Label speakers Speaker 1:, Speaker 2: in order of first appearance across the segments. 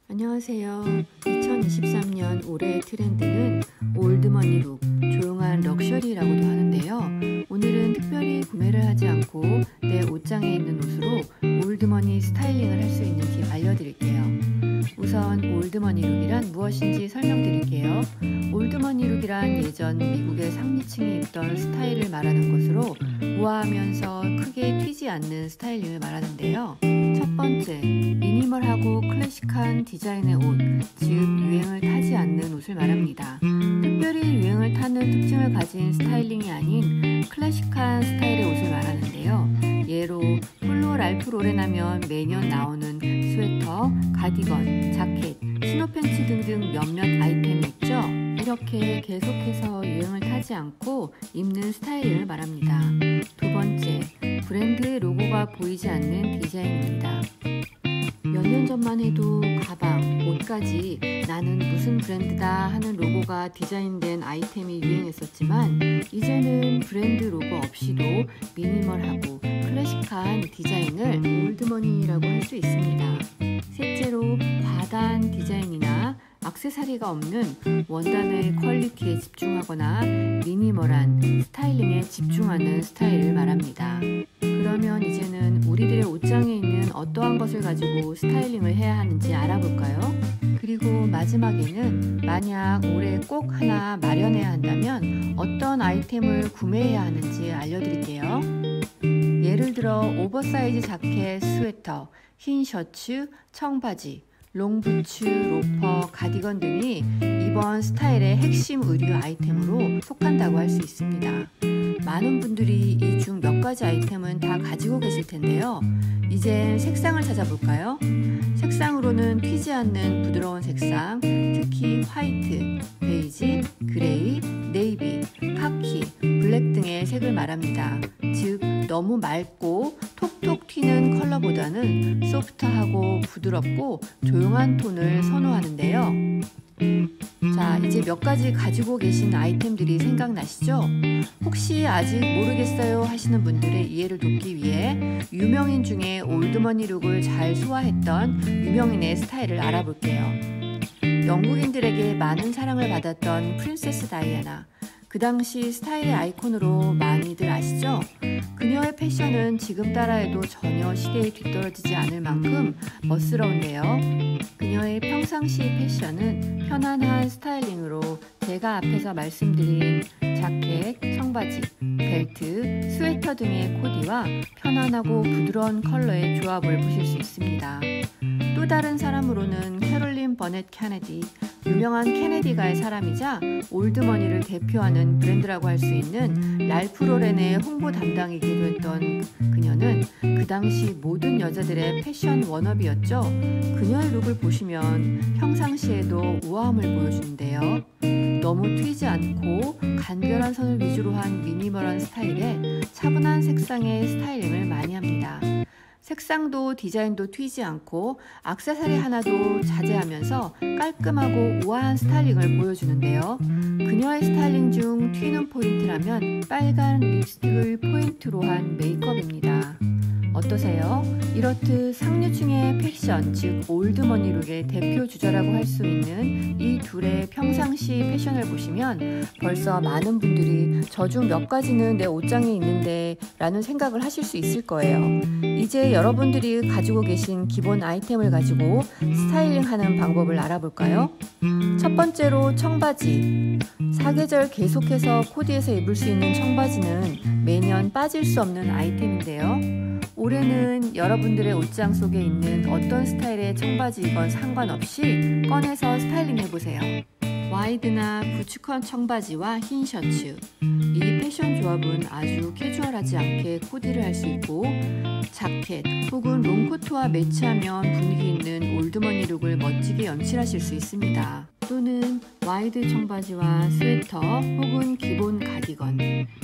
Speaker 1: 안녕하세요. 2023년 올해의 트렌드는 올드머니 룩, 조용한 럭셔리라고도 하는데요. 오늘은 특별히 구매를 하지 않고 내 옷장에 있는 옷으로 올드머니 스타일링을 할 수 있는 팁 알려드릴게요. 우선 올드머니 룩이란 무엇인지 설명드릴게요. 올드머니 룩이란 예전 미국의 상류층이 입던 스타일을 말하는 것으로 우아하면서 크게 튀지 않는 스타일링을 말하는데요. 첫 번째, 미니멀하고 클래식한 디자인의 옷, 즉 유행을 타지 않는 옷을 말합니다. 특별히 유행을 타는 특징을 가진 스타일링이 아닌 클래식한 스타일의 옷을 말하는데요. 예로 폴로 랄프 로렌 하면 매년 나오는 스웨터, 가디건, 자켓, 치노 팬츠 등등 몇몇 아이템이 있죠. 이렇게 계속해서 유행을 타지 않고 입는 스타일을 말합니다. 두 번째, 브랜드의 로고가 보이지 않는 디자인입니다. 몇 년 전만 해도 가방, 옷까지 나는 무슨 브랜드다 하는 로고가 디자인된 아이템이 유행했었지만 이제는 브랜드 로고 없이도 미니멀하고 클래식한 디자인을 올드머니라고 할 수 있습니다. 셋째로 과다한 디자인이나 액세서리가 없는 원단의 퀄리티에 집중하거나 미니멀한 스타일링에 집중하는 스타일을 말합니다. 그러면 이제는 우리들의 옷장에 있는 어떠한 것을 가지고 스타일링을 해야 하는지 알아볼까요? 그리고 마지막에는 만약 올해 꼭 하나 마련해야 한다면 어떤 아이템을 구매해야 하는지 알려드릴게요. 예를 들어 오버사이즈 자켓, 스웨터, 흰 셔츠, 청바지, 롱부츠, 로퍼, 가디건 등이 이번 스타일의 핵심 의류 아이템으로 속한다고 할 수 있습니다. 많은 분들이 이 중 몇 가지 아이템은 다 가지고 계실 텐데요. 이젠 색상을 찾아볼까요? 색상으로는 튀지 않는 부드러운 색상, 특히 화이트, 베이지, 그레이, 네이비, 카키, 블랙 등의 색을 말합니다. 즉 너무 맑고 톡톡 튀는 컬러보다는 소프트하고 부드럽고 조용한 톤을 선호하는데요. 자, 이제 몇 가지 가지고 계신 아이템들이 생각나시죠? 혹시 아직 모르겠어요 하시는 분들의 이해를 돕기 위해 유명인 중에 올드머니 룩을 잘 소화했던 유명인의 스타일을 알아볼게요. 영국인들에게 많은 사랑을 받았던 프린세스 다이애나, 그 당시 스타일의 아이콘으로 많이들 아시죠? 그녀의 패션은 지금 따라해도 전혀 시대에 뒤떨어지지 않을 만큼 멋스러운데요. 그녀의 평상시 패션은 편안한 스타일링으로 제가 앞에서 말씀드린 자켓, 청바지, 벨트, 스웨터 등의 코디와 편안하고 부드러운 컬러의 조합을 보실 수 있습니다. 또 다른 사람으로는 캐롤린 버넷 케네디, 유명한 케네디가의 사람이자 올드머니를 대표하는 브랜드라고 할 수 있는 랄프 로렌의 홍보 담당이기도 했던 그녀는 그 당시 모든 여자들의 패션 워너비였죠. 그녀의 룩을 보시면 평상시에도 우아함을 보여주는데요. 너무 튀지 않고 간결한 선을 위주로 한 미니멀한 스타일에 차분한 색상의 스타일링을 많이 합니다. 색상도 디자인도 튀지 않고 액세서리 하나도 자제하면서 깔끔하고 우아한 스타일링을 보여주는데요. 그녀의 스타일링 중 튀는 포인트라면 빨간 립스틱을 포인트로 한 메이크업입니다. 어떠세요? 이렇듯 상류층의 패션, 즉 올드머니 룩의 대표 주자라고 할 수 있는 이 둘의 평상시 패션을 보시면 벌써 많은 분들이 저 중 몇 가지는 내 옷장에 있는데 라는 생각을 하실 수 있을 거예요. 이제 여러분들이 가지고 계신 기본 아이템을 가지고 스타일링하는 방법을 알아볼까요? 첫 번째로 청바지. 사계절 계속해서 코디해서 입을 수 있는 청바지는 매년 빠질 수 없는 아이템인데요. 올해는 여러분들의 옷장 속에 있는 어떤 스타일의 청바지이건 상관없이 꺼내서 스타일링 해보세요. 와이드나 부츠컷 청바지와 흰 셔츠. 이 패션 조합은 아주 캐주얼하지 않게 코디를 할 수 있고 자켓 혹은 롱코트와 매치하면 분위기 있는 올드머니 룩을 멋지게 연출하실 수 있습니다. 또는 와이드 청바지와 스웨터 혹은 기본 가디건.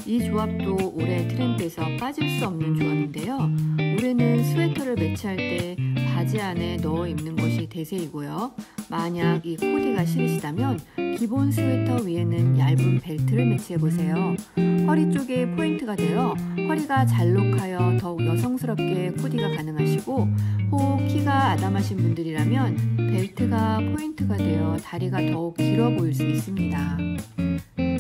Speaker 1: 이 조합도 올해 트렌드에서 빠질 수 없는 조합인데요. 올해는 스웨터를 매치할 때 바지 안에 넣어 입는 것이 대세이고요. 만약 이 코디가 싫으시다면 기본 스웨터 위에는 얇은 벨트를 매치해보세요. 허리 쪽에 포인트가 되어 허리가 잘록하여 더욱 여성스럽게 코디가 가능하시고, 혹 키가 아담하신 분들이라면 벨트가 포인트가 되어 다리가 더욱 길어 보일 수 있습니다.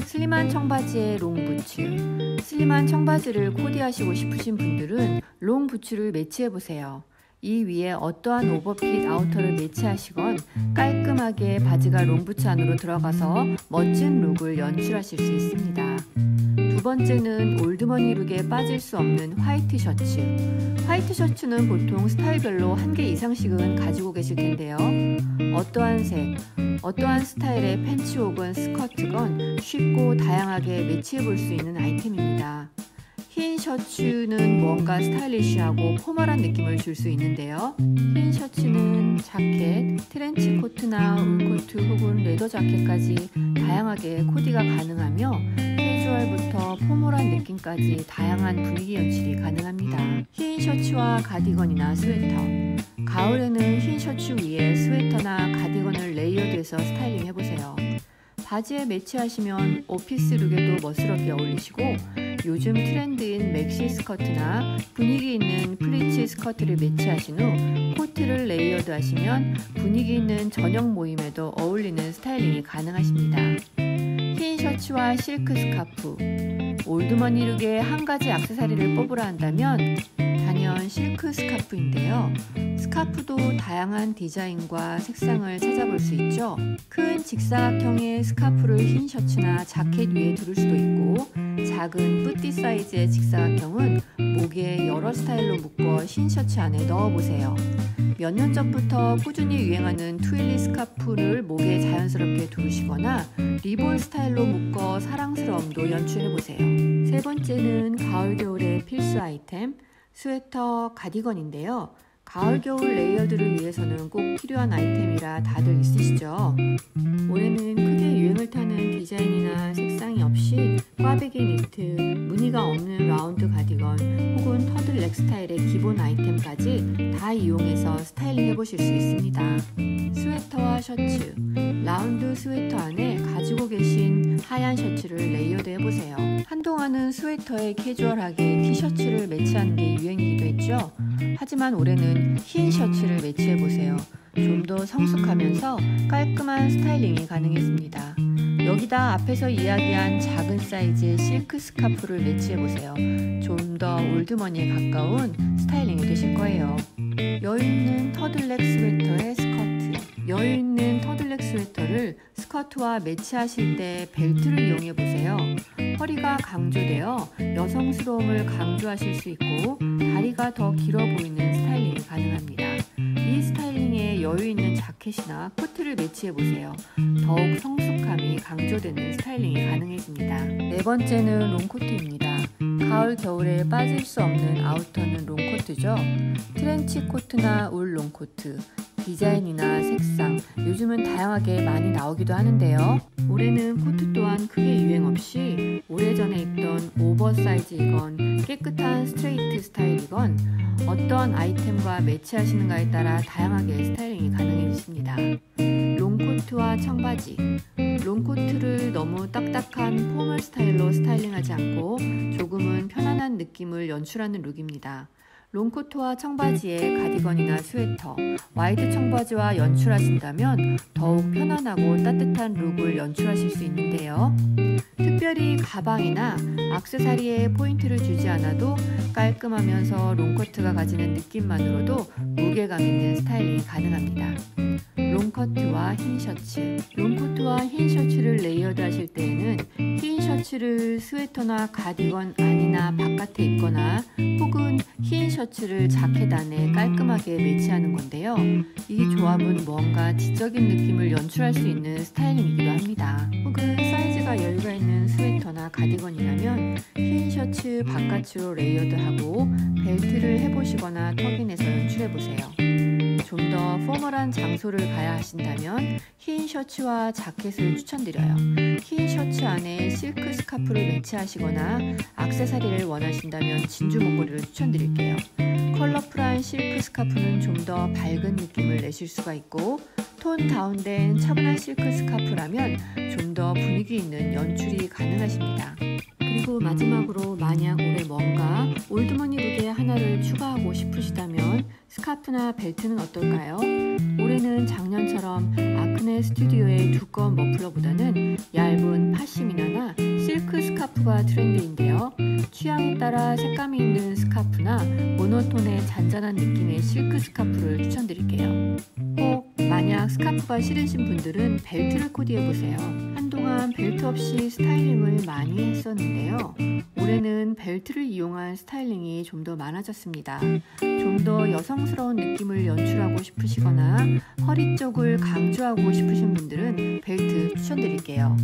Speaker 1: 슬림한 청바지에 롱부츠. 슬림한 청바지를 코디하시고 싶으신 분들은 롱부츠를 매치해보세요. 이 위에 어떠한 오버핏 아우터를 매치하시건 깔끔하게 바지가 롱부츠 안으로 들어가서 멋진 룩을 연출하실 수 있습니다. 두 번째는 올드머니 룩에 빠질 수 없는 화이트 셔츠. 화이트 셔츠는 보통 스타일별로 한 개 이상씩은 가지고 계실 텐데요. 어떠한 색, 어떠한 스타일의 팬츠 혹은 스커트건 쉽고 다양하게 매치해 볼 수 있는 아이템입니다. 흰 셔츠는 뭔가 스타일리시하고 포멀한 느낌을 줄 수 있는데요. 흰 셔츠는 자켓, 트렌치 코트나 울코트 혹은 레더 자켓까지 다양하게 코디가 가능하며 캐주얼부터 포멀한 느낌까지 다양한 분위기 연출이 가능합니다. 흰 셔츠와 가디건이나 스웨터. 가을에는 흰 셔츠 위에 스웨터나 가디건을 레이어드해서 스타일링 해보세요. 바지에 매치하시면 오피스 룩에도 멋스럽게 어울리시고, 요즘 트렌드인 맥시 스커트나 분위기 있는 플리츠 스커트를 매치하신 후 코트를 레이어드 하시면 분위기 있는 저녁 모임에도 어울리는 스타일링이 가능하십니다. 흰 셔츠와 실크 스카프. 올드머니 룩에 한 가지 액세서리를 뽑으라 한다면 단연 실크 스카프인데요. 스카프도 다양한 디자인과 색상을 찾아볼 수 있죠. 큰 직사각형의 스카프를 흰 셔츠나 자켓 위에 두를 수도 있고, 작은 뿌띠 사이즈의 직사각형은 목에 여러 스타일로 묶어 흰 셔츠 안에 넣어보세요. 몇 년 전부터 꾸준히 유행하는 트윌리 스카프를 목에 자연스럽게 두르시거나 리본 스타일로 묶어 사랑스러움도 연출해보세요. 세 번째는 가을 겨울의 필수 아이템, 스웨터, 가디건인데요. 가을 겨울 레이어드를 위해서는 꼭 필요한 아이템이라 다들 있으시죠? 올해는 크게 유행을 타는 디자인이나 색상이 없이 꽈배기 니트, 무늬가 없는 라운드 가디건 혹은 터들넥 스타일의 기본 아이템까지 다 이용해서 스타일링 해보실 수 있습니다. 스웨터와 셔츠. 라운드 스웨터 안에 가지고 계신 하얀 셔츠를 레이어드 해보세요. 한동안은 스웨터에 캐주얼하게 티셔츠를 매치하는 게 유행이기도 했죠. 하지만 올해는 흰 셔츠를 매치해보세요. 좀 더 성숙하면서 깔끔한 스타일링이 가능했습니다. 여기다 앞에서 이야기한 작은 사이즈의 실크 스카프를 매치해보세요. 좀 더 올드머니에 가까운 스타일링이 되실 거예요. 여유있는 터들넥 스웨터의 스커트. 여유있는 터들넥 스웨터를 스커트와 매치하실 때 벨트를 이용해보세요. 허리가 강조되어 여성스러움을 강조하실 수 있고 다리가 더 길어 보이는 스타일링이 가능합니다. 이 스타일링에 여유있는 자켓이나 코트를 매치해보세요. 더욱 성숙함이 강조되는 스타일링이 가능해집니다. 네 번째는 롱코트입니다. 가을 겨울에 빠질 수 없는 아우터는 롱코트죠. 트렌치 코트나 울 롱코트, 디자인이나 색상, 요즘은 다양하게 많이 나오기도 하는데요. 올해는 코트 또한 크게 유행 없이 오래전에 입던 오버사이즈이건 깨끗한 스트레이트 스타일이건 어떠한 아이템과 매치하시는가에 따라 다양하게 스타일링이 가능해집니다. 롱코트와 청바지. 롱코트를 너무 딱딱한 포멀 스타일로 스타일링하지 않고 조금은 편안한 느낌을 연출하는 룩입니다. 롱코트와 청바지에 가디건이나 스웨터, 와이드 청바지와 연출하신다면 더욱 편안하고 따뜻한 룩을 연출하실 수 있는데요. 특별히 가방이나 액세서리에 포인트를 주지 않아도 깔끔하면서 롱코트가 가지는 느낌만으로도 무게감 있는 스타일링이 가능합니다. 롱코트와 흰 셔츠. 롱코트와 흰 셔츠를 레이어드 하실 때에는 흰 셔츠를 스웨터나 가디건 안이나 바깥에 입거나 혹은 흰 셔츠를 자켓 안에 깔끔하게 매치하는 건데요. 이 조합은 뭔가 지적인 느낌을 연출할 수 있는 스타일링이기도 합니다. 혹은 사이즈가 여유가 있는 스웨터나 가디건이라면 흰 셔츠 바깥으로 레이어드하고 벨트를 해보시거나 턱인해서 연출해보세요. 좀 더 포멀한 장소를 가야 하신다면 흰 셔츠와 자켓을 추천드려요. 흰 셔츠 안에 실크 스카프를 매치하시거나 액세서리를 원하신다면 진주 목걸이를 추천드릴게요. 컬러풀한 실크 스카프는 좀 더 밝은 느낌을 내실 수가 있고, 톤 다운된 차분한 실크 스카프라면 좀 더 분위기 있는 연출이 가능하십니다. 그리고 마지막으로 만약 올해 뭔가 올드머니 룩에 하나를 추가하고 싶으시다면 스카프나 벨트는 어떨까요? 올해는 작년처럼 아크네 스튜디오의 두꺼운 머플러보다는 얇은 파시미나나 실크 스카프가 트렌드인데요. 취향에 따라 색감이 있는 스카프나 모노톤의 잔잔한 느낌의 실크 스카프를 추천드릴게요. 꼭 만약 스카프가 싫으신 분들은 벨트를 코디해보세요. 한동안 벨트 없이 스타일링을 많이 했었는데요. 올해는 벨트를 이용한 스타일링이 좀 더 많아졌습니다. 좀 더 여성스러운 느낌을 연출하고 싶으시거나 허리 쪽을 강조하고 싶으신 분들은 벨트 추천드릴게요.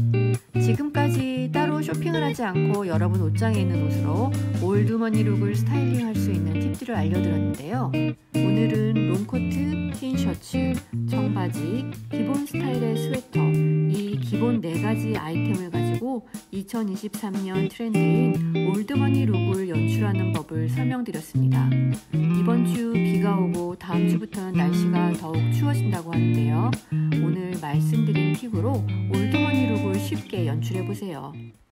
Speaker 1: 지금까지 따로 쇼핑을 하지 않고 여러분 옷장에 있는 옷으로 올드머니 룩을 스타일링할 수 있는 팁들을 알려드렸는데요. 오늘은 롱코트, 흰 셔츠, 청바지, 기본 스타일의 스웨터, 이 기본 4가지 아이템을 가지고 2023년 트렌드인 올드머니 룩을 연출하는 법을 설명드렸습니다. 이번 주 비가 오고 다음 주부터는 날씨가 더욱 추워진다고 하는데요. 오늘 말씀드린 팁으로 올드머니 룩을 쉽게 연출해보세요.